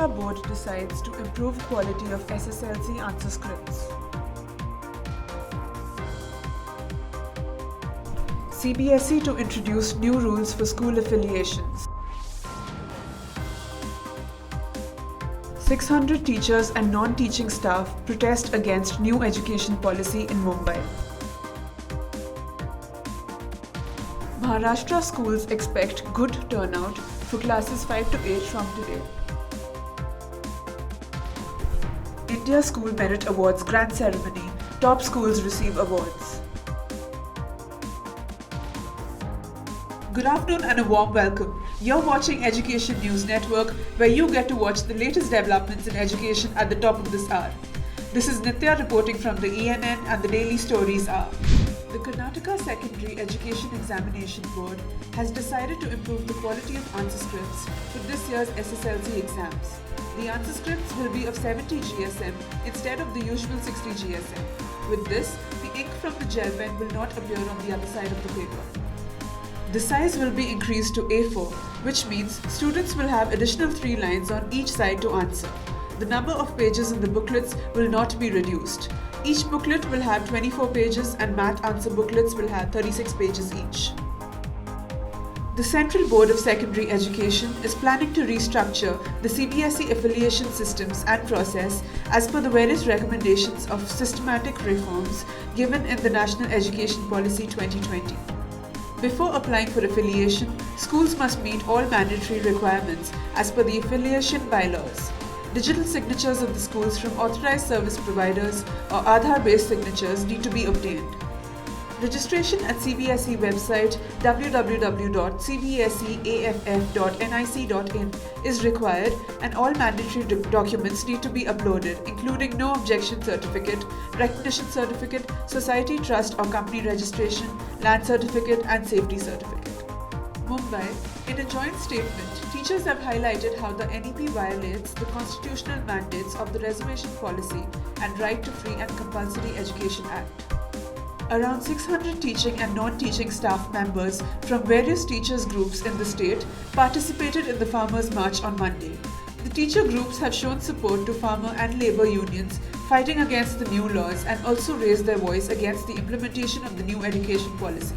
Karnataka board decides to improve quality of SSLC answer scripts. CBSE to introduce new rules for school affiliations. 600 teachers and non-teaching staff protest against new education policy in Mumbai. Maharashtra schools expect good turnout for classes 5 to 8 from today. India School Merit Awards Grand Ceremony. Top schools receive awards. Good afternoon and a warm welcome. You're watching Education News Network, where you get to watch the latest developments in education at the top of this hour. This is Nitya reporting from the ENN, and the daily stories are: the Karnataka Secondary Education Examination Board has decided to improve the quality of answer scripts for this year's SSLC exams. The answer scripts will be of 70 GSM instead of the usual 60 GSM. With this, the ink from the gel pen will not appear on the other side of the paper. The size will be increased to A4, which means students will have additional 3 lines on each side to answer. The number of pages in the booklets will not be reduced. Each booklet will have 24 pages and math answer booklets will have 36 pages each. The Central Board of Secondary Education is planning to restructure the CBSE affiliation systems and process as per the various recommendations of systematic reforms given in the National Education Policy 2020. Before applying for affiliation, schools must meet all mandatory requirements as per the affiliation bylaws. Digital signatures of the schools from authorized service providers or Aadhaar-based signatures need to be obtained. Registration at CBSE website www.cbseaff.nic.in is required, and all mandatory documents need to be uploaded, including no objection certificate, recognition certificate, society, trust or company registration, land certificate and safety certificate. Mumbai, in a joint statement, teachers have highlighted how the NEP violates the constitutional mandates of the Reservation Policy and Right to Free and Compulsory Education Act. Around 600 teaching and non-teaching staff members from various teachers groups in the state participated in the Farmers' March on Monday. The teacher groups have shown support to farmer and labour unions fighting against the new laws and also raised their voice against the implementation of the new education policy.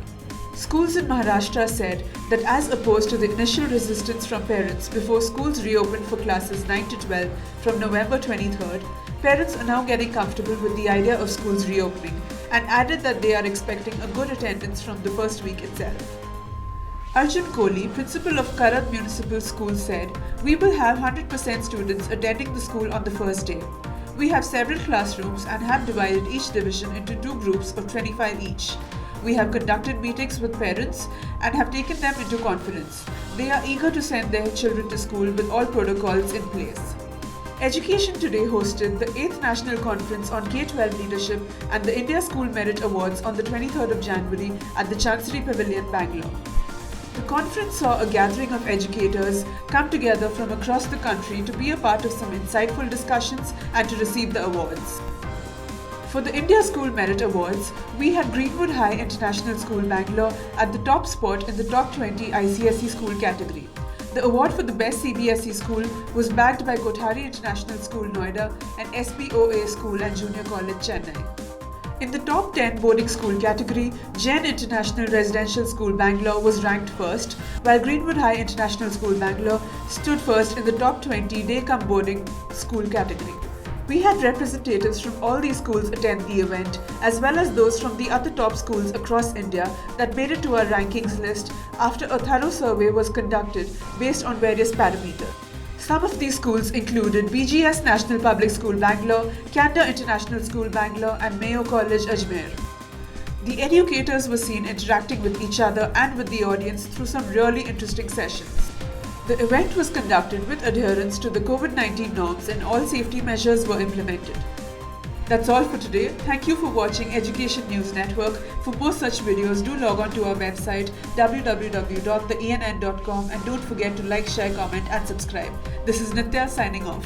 Schools in Maharashtra said that as opposed to the initial resistance from parents before schools reopened for classes 9 to 12 from November 23rd, parents are now getting comfortable with the idea of schools reopening and added that they are expecting a good attendance from the first week itself. Arjun Kohli, principal of Karad Municipal School, said, "We will have 100% students attending the school on the first day. We have several classrooms and have divided each division into 2 groups of 25 each. We have conducted meetings with parents and have taken them into conference. They are eager to send their children to school with all protocols in place." Education Today hosted the 8th National Conference on K-12 Leadership and the India School Merit Awards on the 23rd of January at the Chancery Pavilion, Bangalore. The conference saw a gathering of educators come together from across the country to be a part of some insightful discussions and to receive the awards. For the India School Merit Awards, we had Greenwood High International School, Bangalore at the top spot in the top 20 ICSE school category. The award for the best CBSE school was bagged by Kothari International School, Noida and SPOA School and Junior College, Chennai. In the top 10 boarding school category, Jain International Residential School, Bangalore was ranked first, while Greenwood High International School, Bangalore stood first in the top 20 day-cum boarding school category. We had representatives from all these schools attend the event, as well as those from the other top schools across India that made it to our rankings list after a thorough survey was conducted based on various parameters. Some of these schools included BGS National Public School, Bangalore, Candor International School, Bangalore and Mayo College, Ajmer. The educators were seen interacting with each other and with the audience through some really interesting sessions. The event was conducted with adherence to the COVID-19 norms and all safety measures were implemented. That's all for today. Thank you for watching Education News Network. For more such videos, do log on to our website www.theenn.com and don't forget to like, share, comment and subscribe. This is Nitya signing off.